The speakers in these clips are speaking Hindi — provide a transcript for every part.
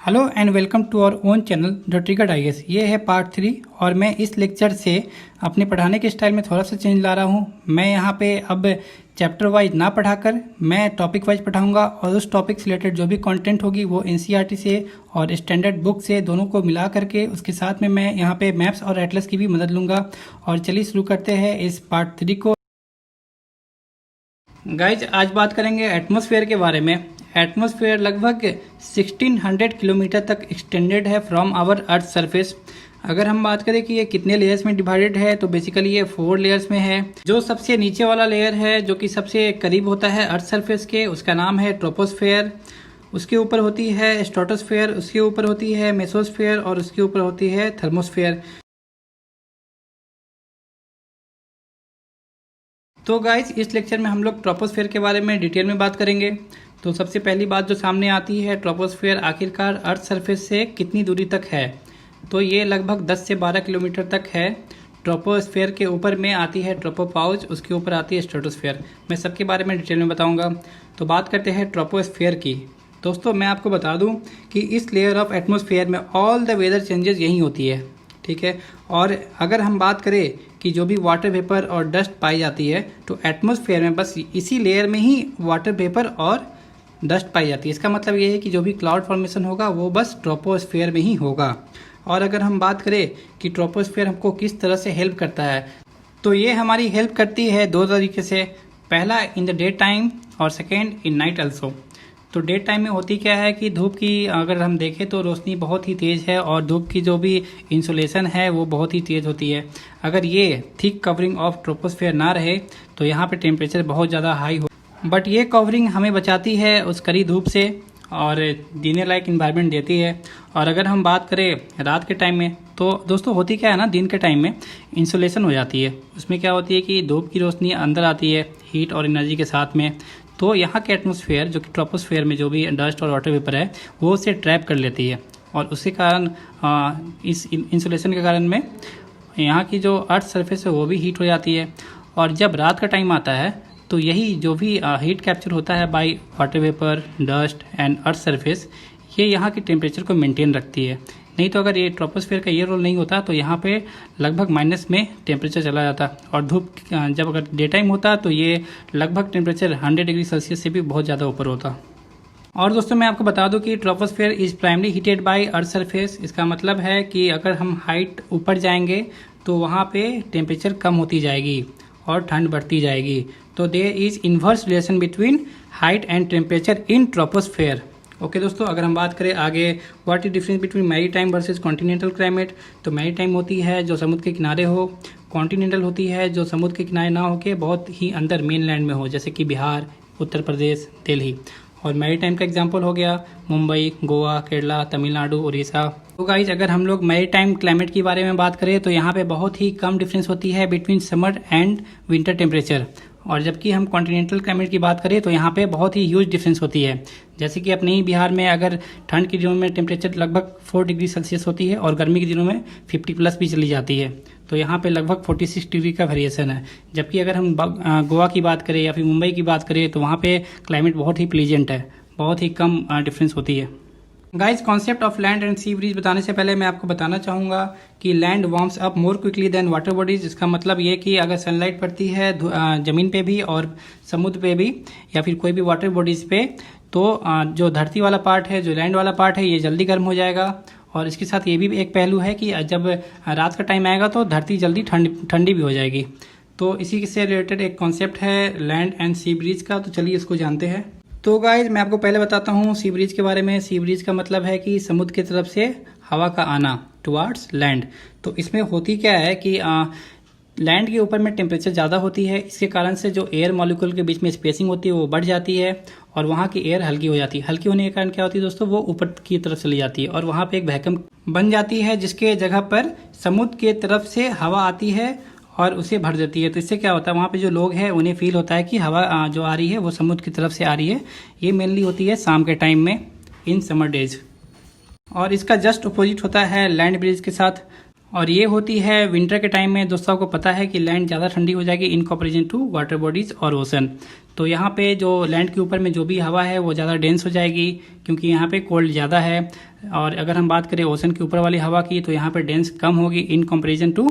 Hello and welcome to our own channel the triggered IAS. ये है पार्ट 3 और मैं इस लेक्चर से अपने पढ़ाने के स्टाइल में थोड़ा सा चेंज ला रहा हूँ। मैं यहाँ पे अब चैप्टर वाइज ना पढ़ाकर मैं टॉपिक वाइज पढ़ाऊँगा और उस टॉपिक से रिलेटेड जो भी कंटेंट होगी वो एनसीईआरटी से और स्टैंडर्ड बुक से दोनों को मिला करके उसके साथ में मैं यहाँ पे मैप्स और एटलस की भी मदद लूँगा। और चलिए शुरू करते हैं इस पार्ट 3 को। गाइज आज बात करेंगे एटमॉस्फेयर के बारे में। एटमॉस्फेयर लगभग 1600 किलोमीटर तक एक्सटेंडेड है फ्रॉम आवर अर्थ सरफेस। अगर हम बात करें कि ये कितने लेयर्स में डिवाइडेड है तो बेसिकली ये 4 लेयर्स में है। जो सबसे नीचे वाला लेयर है जो कि सबसे करीब होता है अर्थ सरफेस के, उसका नाम है ट्रोपोस्फेयर। उसके ऊपर होती है स्ट्रेटोस्फेयर, उसके ऊपर होती है मेसोस्फेयर और उसके ऊपर होती है थर्मोस्फेयर। तो गाइज इस लेक्चर में हम लोग ट्रोपोस्फेयर के बारे में डिटेल में बात करेंगे। तो सबसे पहली बात जो सामने आती है, ट्रोपोस्फेयर आखिरकार अर्थ सरफेस से कितनी दूरी तक है। तो ये लगभग 10 से 12 किलोमीटर तक है। ट्रोपोस्फेयर के ऊपर में आती है ट्रोपोपाउज, उसके ऊपर आती है स्ट्रेटोस्फेयर। मैं सबके बारे में डिटेल में बताऊंगा। तो बात करते हैं ट्रोपोस्फेयर की। दोस्तों मैं आपको बता दूं कि इस लेयर ऑफ एटमॉस्फेयर में ऑल द वेदर चेंजेस यहीं होती है, ठीक है। और अगर हम बात करें कि जो भी वाटर वेपर और डस्ट पाई जाती है तो एटमॉस्फेयर में बस इसी लेयर में ही वाटर वेपर और डस्ट पाई जाती है। इसका मतलब ये है कि जो भी क्लाउड फॉर्मेशन होगा वो बस ट्रोपोस्फेयर में ही होगा। और अगर हम बात करें कि ट्रोपोस्फेयर हमको किस तरह से हेल्प करता है, तो ये हमारी हेल्प करती है 2 तरीके से। पहला इन द डे टाइम और सेकेंड इन नाइट ऑल्सो। तो डे टाइम में होती क्या है कि धूप की अगर हम देखें तो रोशनी बहुत ही तेज़ है और धूप की जो भी इंसुलेशन है वो बहुत ही तेज़ होती है। अगर ये थिक कवरिंग ऑफ ट्रोपोस्फेयर ना रहे तो यहाँ पे टेम्परेचर बहुत ज़्यादा हाई हो, बट ये कवरिंग हमें बचाती है उस कड़ी धूप से और जीने लायक इन्वायरमेंट देती है। और अगर हम बात करें रात के टाइम में तो दोस्तों होती क्या है ना, दिन के टाइम में इंसुलेशन हो जाती है। उसमें क्या होती है कि धूप की रोशनी अंदर आती है हीट और एनर्जी के साथ में, तो यहाँ के एटमॉस्फेयर जो कि ट्रोपोस्फेयर में जो भी डस्ट और वाटर वेपर है वो उसे ट्रैप कर लेती है। और उसके कारण इस इंसुलेशन के कारण में यहाँ की जो अर्थ सरफेस है वो भी हीट हो जाती है। और जब रात का टाइम आता है तो यही जो भी हीट कैप्चर होता है by water vapour, dust and earth surface, ये यहाँ की टेम्परेचर को मेंटेन रखती है। नहीं तो अगर ये ट्रोपोस्फेयर का ये रोल नहीं होता तो यहाँ पे लगभग माइनस में टेम्परेचर चला जाता। और धूप जब अगर डे टाइम होता तो ये लगभग टेम्परेचर 100 डिग्री सेल्सियस से भी बहुत ज़्यादा ऊपर होता। और दोस्तों मैं आपको बता दूं कि troposphere is primary heated bye earth surface. इसका मतलब है कि अगर हम हाइट ऊपर जाएंगे तो वहाँ पे टेम्परेचर कम होती जाएगी और ठंड बढ़ती जाएगी। तो there is inverse relation between height and temperature in troposphere. Okay दोस्तों, अगर हम बात करें आगे what is difference between maritime versus continental climate, तो मैरी टाइम होती है जो समुद्र के किनारे हो, कॉन्टिनेंटल होती है जो समुद्र के किनारे ना होके बहुत ही अंदर मेन लैंड में हो, जैसे कि बिहार, उत्तर प्रदेश, दिल्ली। और मैरी टाइम का एग्जांपल हो गया मुंबई, गोवा, केरला, तमिलनाडु, उड़ीसा। तो गाइज अगर हम लोग मैरी टाइम क्लाइमेट के बारे में बात करें तो यहाँ पे बहुत ही कम डिफरेंस होती है between summer and winter temperature. और जबकि हम कॉन्टिनेंटल क्लाइमेट की बात करें तो यहाँ पे बहुत ही ह्यूज डिफरेंस होती है। जैसे कि अपने ही बिहार में अगर ठंड के दिनों में टेम्परेचर लगभग 4 डिग्री सेल्सियस होती है और गर्मी के दिनों में 50 प्लस भी चली जाती है। तो यहाँ पे लगभग 46 डिग्री का वेरिएशन है। जबकि अगर हम गोवा की बात करें या फिर मुंबई की बात करें तो वहाँ पे क्लाइमेट बहुत ही प्लीजेंट है, बहुत ही कम डिफरेंस होती है। Guys concept of land and sea breeze बताने से पहले मैं आपको बताना चाहूँगा कि land warms up more quickly than water bodies. इसका मतलब ये कि अगर सनलाइट पड़ती है ज़मीन पे भी और समुद्र पे भी या फिर कोई भी वाटर बॉडीज़ पे, तो जो धरती वाला पार्ट है, जो लैंड वाला पार्ट है, ये जल्दी गर्म हो जाएगा। और इसके साथ ये भी एक पहलू है कि जब रात का टाइम आएगा तो धरती जल्दी ठंडी भी हो जाएगी। तो इसी से रिलेटेड एक कॉन्सेप्ट है लैंड एंड सी ब्रीज का, तो चलिए इसको जानते हैं। तो गाइज मैं आपको पहले बताता हूँ सी ब्रीज के बारे में। सी ब्रीज का मतलब है कि समुद्र की तरफ से हवा का आना टुवार्ड्स लैंड। तो इसमें होती क्या है कि लैंड के ऊपर में टेम्परेचर ज़्यादा होती है, इसके कारण से जो एयर मॉलिक्यूल के बीच में स्पेसिंग होती है वो बढ़ जाती है और वहाँ की एयर हल्की हो जाती है। हल्की होने के कारण क्या होती है दोस्तों, वो ऊपर की तरफ चली जाती है और वहाँ पे एक वैक्यूम बन जाती है जिसके जगह पर समुद्र के तरफ से हवा आती है और उसे भर देती है। तो इससे क्या होता है, वहाँ पे जो लोग हैं उन्हें फील होता है कि हवा जो आ रही है वो समुद्र की तरफ से आ रही है। ये मेनली होती है शाम के टाइम में इन समर डेज। और इसका जस्ट अपोजिट होता है लैंड ब्रिज के साथ। और ये होती है विंटर के टाइम में। दोस्तों आपको पता है कि लैंड ज़्यादा ठंडी हो जाएगी in comparison to water bodies और ओशन। तो यहाँ पे जो लैंड के ऊपर में जो भी हवा है वो ज़्यादा डेंस हो जाएगी क्योंकि यहाँ पे कोल्ड ज़्यादा है। और अगर हम बात करें ओशन के ऊपर वाली हवा की तो यहाँ पे डेंस कम होगी in comparison to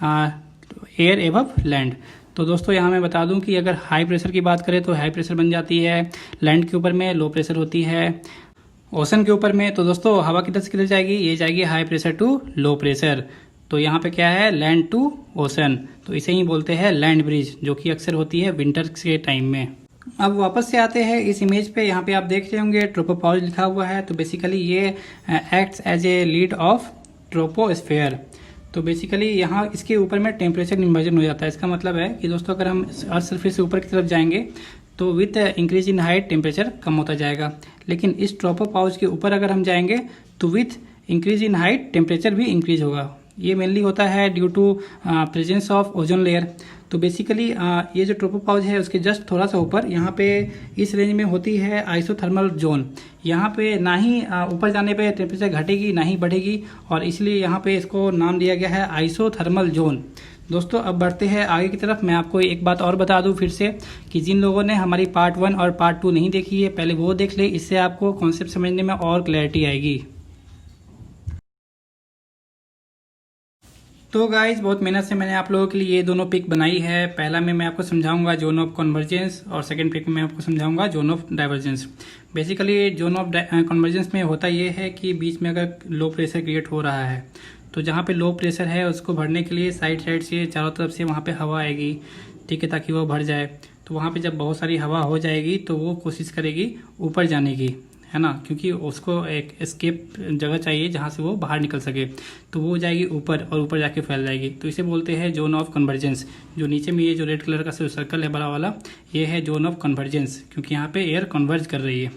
air above land. तो दोस्तों यहाँ मैं बता दूं कि अगर हाई प्रेशर की बात करें तो हाई प्रेशर बन जाती है लैंड के ऊपर में, लो प्रेशर होती है ओशन के ऊपर में। तो दोस्तों हवा किधर से किधर जाएगी, ये जाएगी high pressure to low pressure. तो यहाँ पे क्या है, लैंड टू ओशन, तो इसे ही बोलते हैं लैंड ब्रिज, जो कि अक्सर होती है विंटर के टाइम में। अब वापस से आते हैं इस इमेज पे। यहाँ पे आप देख रहे होंगे ट्रोपोपॉज लिखा हुआ है। तो बेसिकली ये acts as a lid of troposphere. तो बेसिकली यहाँ इसके ऊपर में टेम्परेचर इन्वर्जन हो जाता है। इसका मतलब है कि दोस्तों अगर हम अर्थ सरफेस से ऊपर की तरफ जाएंगे तो with increase in height temperature कम होता जाएगा, लेकिन इस ट्रोपोपॉज के ऊपर अगर हम जाएंगे तो with increase in height temperature भी इंक्रीज होगा। ये मेनली होता है due to presence of ozone layer. तो बेसिकली ये जो ट्रोपोपॉज है उसके जस्ट थोड़ा सा ऊपर यहाँ पे इस रेंज में होती है आइसोथर्मल जोन। यहाँ पे ना ही ऊपर जाने पे टेम्परेचर घटेगी ना ही बढ़ेगी, और इसलिए यहाँ पे इसको नाम दिया गया है आइसोथर्मल जोन। दोस्तों अब बढ़ते हैं आगे की तरफ। मैं आपको एक बात और बता दूं फिर से कि जिन लोगों ने हमारी पार्ट 1 और पार्ट 2 नहीं देखी है पहले वो देख ले, इससे आपको कॉन्सेप्ट समझने में और क्लैरिटी आएगी। तो गाइज बहुत मेहनत से मैंने आप लोगों के लिए ये दोनों पिक बनाई है। पहला में मैं आपको समझाऊंगा जोन ऑफ कन्वर्जेंस और सेकंड पिक में मैं आपको समझाऊंगा zone of divergence. Basically zone of convergence में होता ये है कि बीच में अगर लो प्रेशर क्रिएट हो रहा है तो जहाँ पे लो प्रेशर है उसको भरने के लिए साइड साइड से चारों तरफ से वहाँ पे हवा आएगी, ठीक है, ताकि वो भर जाए। तो वहाँ पे जब बहुत सारी हवा हो जाएगी तो वो कोशिश करेगी ऊपर जाने की, है ना, क्योंकि उसको एक एस्केप जगह चाहिए जहाँ से वो बाहर निकल सके। तो वो जाएगी ऊपर और ऊपर जाके फैल जाएगी। तो इसे बोलते हैं जोन ऑफ कन्वर्जेंस। जो नीचे में ये जो रेड कलर का सर्कल है बड़ा वाला, ये है जोन ऑफ कन्वर्जेंस, क्योंकि यहाँ पे एयर कन्वर्ज कर रही है।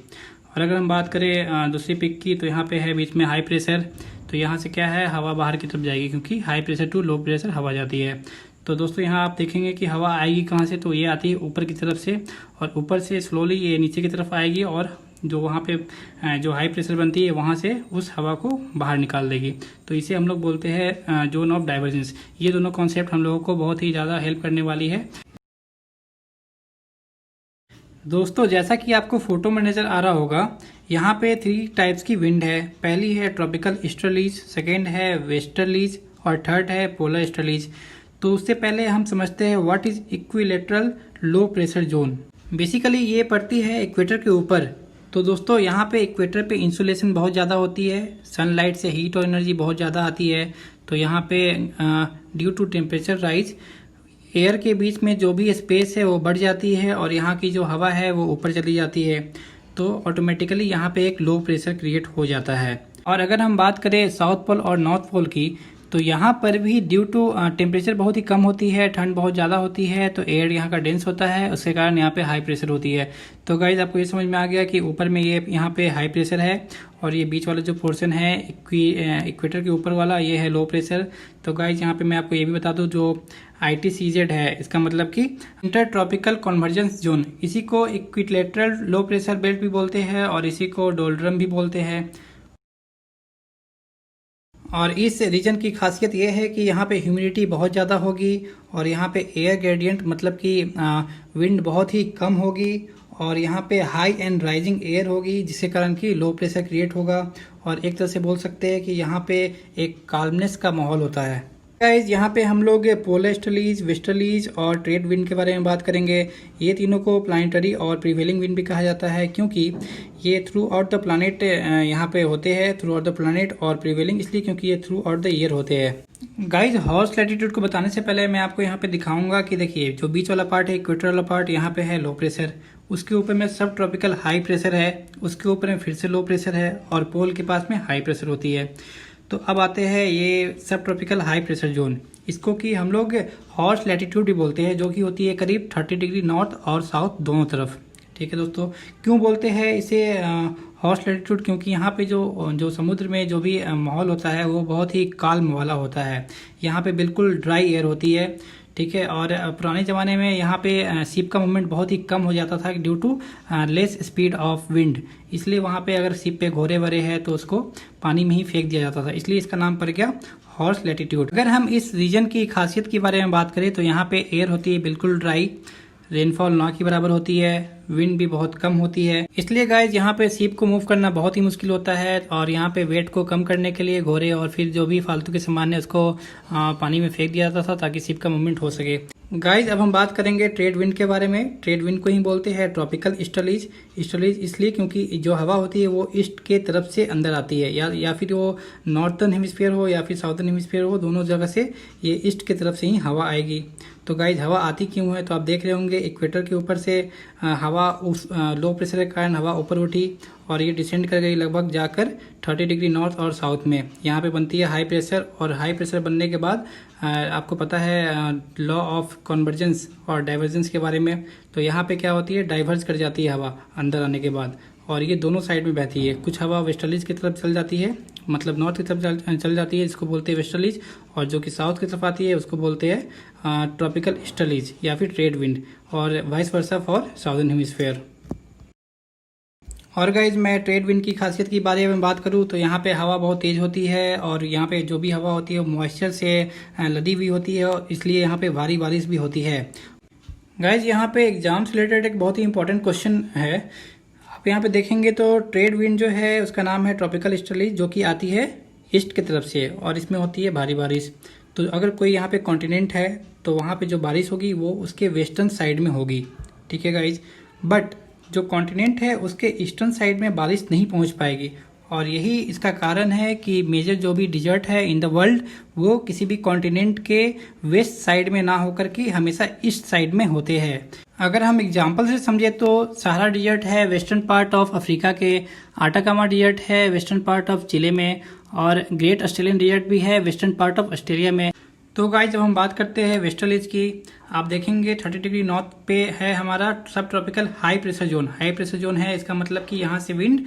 और अगर हम बात करें दूसरी पिक की तो यहाँ पे है बीच में हाई प्रेशर। तो यहाँ से क्या है, हवा बाहर की तरफ जाएगी क्योंकि high pressure to low pressure हवा जाती है। तो दोस्तों यहाँ आप देखेंगे कि हवा आएगी कहाँ से, तो ये आती है ऊपर की तरफ से, और ऊपर से स्लोली ये नीचे की तरफ आएगी और जो वहाँ पे जो हाई प्रेशर बनती है वहाँ से उस हवा को बाहर निकाल देगी। तो इसे हम लोग बोलते हैं जोन ऑफ डाइवर्जेंस। ये दोनों कॉन्सेप्ट हम लोगों को बहुत ही ज़्यादा हेल्प करने वाली है। दोस्तों जैसा कि आपको फोटो में नज़र आ रहा होगा, यहाँ पे 3 टाइप्स की विंड है। पहली है ट्रॉपिकल ईस्टर्लीज, सेकेंड है वेस्टर्लीज और थर्ड है पोलर ईस्टर्लीज। तो उससे पहले हम समझते हैं what is equilateral low pressure zone. Basically ये पड़ती है इक्वेटर के ऊपर। तो दोस्तों यहाँ पे इक्वेटर पे इंसुलेशन बहुत ज़्यादा होती है, सनलाइट से हीट और एनर्जी बहुत ज़्यादा आती है। तो यहाँ पे due to temperature rise air के बीच में जो भी स्पेस है वो बढ़ जाती है और यहाँ की जो हवा है वो ऊपर चली जाती है। तो ऑटोमेटिकली यहाँ पे एक लो प्रेशर क्रिएट हो जाता है। और अगर हम बात करें साउथ पोल और नॉर्थ पोल की तो यहाँ पर भी ड्यू टू टेम्परेचर बहुत ही कम होती है, ठंड बहुत ज़्यादा होती है, तो एयर यहाँ का डेंस होता है, उसके कारण यहाँ पे हाई प्रेशर होती है। तो गाइज आपको ये समझ में आ गया कि ऊपर में ये यहाँ पे हाई प्रेशर है और ये बीच वाला जो पोर्शन है इक्वेटर के ऊपर वाला ये है लो प्रेशर। तो गाइज यहाँ पे मैं आपको ये भी बता दूँ, जो ITCZ है इसका मतलब कि इंटर ट्रॉपिकल कन्वर्जेंस जोन, इसी को इक्विलेटरल लो प्रेशर बेल्ट भी बोलते हैं और इसी को डोल्ड्रम भी बोलते हैं। और इस रीजन की खासियत यह है कि यहाँ पे ह्यूमिडिटी बहुत ज़्यादा होगी और यहाँ पे एयर ग्रेडियंट मतलब कि विंड बहुत ही कम होगी और यहाँ पे हाई एंड राइजिंग एयर होगी, जिसके कारण कि लो प्रेशर क्रिएट होगा। और एक तरह से बोल सकते हैं कि यहाँ पे एक काल्मनेस का माहौल होता है। गाइस यहाँ पे हम लोग पोलर ईस्टर्लीज, वेस्टर्लीज और ट्रेड विंड के बारे में बात करेंगे। ये तीनों को प्लानिटरी और प्रीवेलिंग विंड भी कहा जाता है, क्योंकि ये थ्रू आउट द प्लानिट यहाँ पे होते हैं, थ्रू आउट द प्लानिट, और प्रीवेलिंग इसलिए क्योंकि ये थ्रू आउट द ईयर होते हैं। गाइज हॉर्स लैटिट्यूड को बताने से पहले मैं आपको यहाँ पे दिखाऊंगा कि देखिए जो बीच वाला पार्ट है इक्वेटर वाला पार्ट, यहाँ पे है लो प्रेशर, उसके ऊपर में सब ट्रॉपिकल हाई प्रेशर है, उसके ऊपर में फिर से लो प्रेशर है और पोल के पास में हाई प्रेशर होती है। तो अब आते हैं ये सब ट्रॉपिकल हाई प्रेशर जोन, इसको कि हम लोग हॉर्स लैटिट्यूड भी बोलते हैं, जो कि होती है करीब 30 डिग्री नॉर्थ और साउथ दोनों तरफ। ठीक है दोस्तों, क्यों बोलते हैं इसे हॉर्स लैटिट्यूड, क्योंकि यहाँ पे जो समुद्र में जो भी माहौल होता है वो बहुत ही काल्म वाला होता है। यहाँ पे बिल्कुल ड्राई एयर होती है, ठीक है। और पुराने ज़माने में यहाँ पे शिप का मूवमेंट बहुत ही कम हो जाता था due to less speed of wind, इसलिए वहाँ पे अगर शिप पे घोड़े वरे हैं तो उसको पानी में ही फेंक दिया जाता था, इसलिए इसका नाम पड़ गया हॉर्स लैटिट्यूड। अगर हम इस रीजन की खासियत के बारे में बात करें तो यहाँ पे एयर होती है बिल्कुल ड्राई, रेनफॉल ना के बराबर होती है, विंड भी बहुत कम होती है। इसलिए गाइज यहाँ पे शिप को मूव करना बहुत ही मुश्किल होता है और यहाँ पे वेट को कम करने के लिए घोड़े और फिर जो भी फालतू के सामान है उसको पानी में फेंक दिया जाता था ताकि शिप का मूवमेंट हो सके। गाइज अब हम बात करेंगे ट्रेड विंड के बारे में। ट्रेड विंड को ही बोलते हैं ट्रॉपिकल ईस्टर्लीज। ईस्टर्लीज इसलिए क्योंकि जो हवा होती है वो ईस्ट के तरफ से अंदर आती है, या फिर वो नॉर्थर्न हेमिस्फीयर हो या फिर साउथर्न हेमिस्फीयर हो, दोनों जगह से ये ईस्ट की तरफ से ही हवा आएगी। तो गाइज हवा आती क्यों है, तो आप देख रहे होंगे इक्वेटर के ऊपर से हवा उस लो प्रेशर के कारण हवा ऊपर उठी और ये डिसेंड कर गई लगभग जाकर 30 डिग्री नॉर्थ और साउथ में। यहाँ पे बनती है हाई प्रेशर और हाई प्रेशर बनने के बाद आपको पता है लॉ ऑफ कन्वर्जेंस और डाइवर्जेंस के बारे में। तो यहाँ पे क्या होती है, डाइवर्ज कर जाती है हवा अंदर आने के बाद और ये दोनों साइड में बहती है। कुछ हवा वेस्टर्लीज की तरफ चल जाती है, मतलब नॉर्थ की तरफ चल जाती है, जिसको बोलते हैं वेस्टर्लीज, और जो कि साउथ की तरफ आती है उसको बोलते हैं ट्रॉपिकल ईस्टर्लीज या फिर ट्रेड विंड, और vice versa for southern hemisphere. और गाइज मैं ट्रेड विंड की खासियत की बारे में बात करूँ तो यहाँ पे हवा बहुत तेज़ होती है और यहाँ पे जो भी हवा होती है वो मॉइस्चर से लदी हुई होती है और इसलिए यहाँ पे भारी बारिश भी होती है। गाइज यहाँ पे एग्जाम से रिलेटेड एक बहुत ही इंपॉर्टेंट क्वेश्चन है। आप यहाँ पे देखेंगे तो ट्रेड विंड जो है उसका नाम है ट्रॉपिकल ईस्टर्लीज, जो कि आती है ईस्ट की तरफ से और इसमें होती है भारी बारिश। तो अगर कोई यहाँ पे कॉन्टिनेंट है तो वहाँ पे जो बारिश होगी वो उसके वेस्टर्न साइड में होगी, ठीक है गाइज। बट जो कॉन्टिनेंट है उसके ईस्टर्न साइड में बारिश नहीं पहुँच पाएगी और यही इसका कारण है कि मेजर जो भी डिजर्ट है इन द वर्ल्ड वो किसी भी कॉन्टिनेंट के वेस्ट साइड में ना होकर के हमेशा ईस्ट साइड में होते हैं। अगर हम एग्जांपल से समझे तो सहारा डिजर्ट है वेस्टर्न पार्ट ऑफ अफ्रीका के, आटाकामा डिजर्ट है वेस्टर्न पार्ट ऑफ चिले में, और ग्रेट ऑस्ट्रेलियन डिजर्ट भी है वेस्टर्न पार्ट ऑफ ऑस्ट्रेलिया में। तो गाइस जब हम बात करते हैं वेस्टर्लीज की, आप देखेंगे 30 डिग्री नॉर्थ पे है हमारा सब tropical high pressure zone. High pressure zone है इसका मतलब कि यहाँ से विंड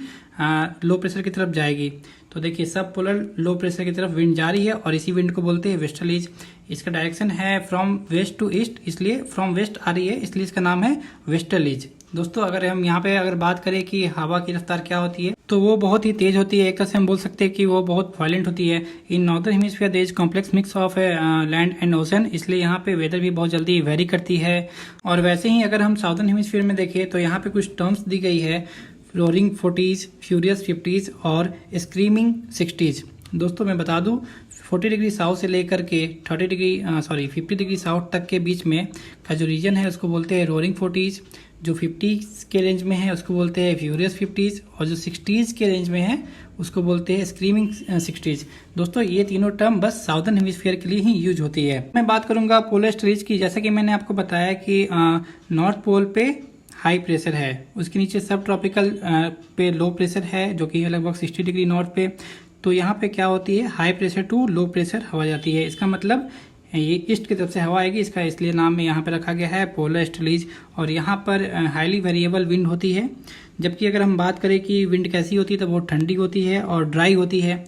लो प्रेशर की तरफ जाएगी। तो देखिए सब पोलर लो प्रेशर की तरफ विंड जा रही है और इसी विंड को बोलते हैं वेस्टर्लीज। इसका डायरेक्शन है फ्रॉम वेस्ट टू ईस्ट, इसलिए फ्रॉम वेस्ट आ रही है इसलिए इसका नाम है वेस्टर्लीज। दोस्तों अगर हम यहाँ पे अगर बात करें कि हवा की रफ्तार क्या होती है तो वो बहुत ही तेज होती है। एक तरह से हम बोल सकते हैं कि वो बहुत वायलेंट होती है। In northern hemisphere there is complex mix of land and ocean, इसलिए यहाँ पे वेदर भी बहुत जल्दी वेरी करती है। और वैसे ही अगर हम साउदर्न हेमिस्फीयर में देखें तो यहाँ पे कुछ टर्म्स दी गई है, रोरिंग 40s, फ्यूरियस 50s और स्क्रीमिंग 60s। दोस्तों मैं बता दूं 40 डिग्री साउथ से लेकर के 50 डिग्री साउथ तक के बीच में का जो रीजन है उसको बोलते हैं रोरिंग 40s, जो 50s के रेंज में है उसको बोलते हैं फ्यूरियस 50s, और जो 60s के रेंज में है उसको बोलते हैं स्क्रीमिंग 60s। दोस्तों ये तीनों टर्म बस साउदर्न हेमिस्फीयर के लिए ही यूज होती है। मैं बात करूंगा पोलर स्ट्रेच की। जैसा कि मैंने आपको बताया कि नॉर्थ पोल पे हाई प्रेशर है, उसके नीचे सब ट्रॉपिकल पे लो प्रेशर है जो कि है लगभग 60 डिग्री नॉर्थ पे। तो यहाँ पे क्या होती है, high pressure to low pressure हवा जाती है। इसका मतलब ये ईस्ट की तरफ से हवा आएगी, इसका इसलिए नाम में यहाँ पे रखा गया है पोलर ईस्टर्लीज। और यहाँ पर हाईली वेरिएबल विंड होती है। जबकि अगर हम बात करें कि विंड कैसी होती है तो बहुत ठंडी होती है और ड्राई होती है।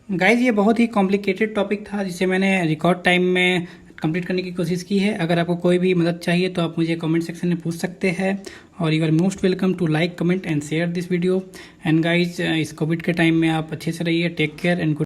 गाइज ये बहुत ही कॉम्प्लिकेटेड टॉपिक था जिसे मैंने रिकॉर्ड टाइम में कंप्लीट करने की कोशिश की है। अगर आपको कोई भी मदद चाहिए तो आप मुझे कमेंट सेक्शन में पूछ सकते हैं और you are most welcome to like, comment and share this video. And guys इस कोविड के टाइम में आप अच्छे से रहिए, टेक केयर एंड गुड।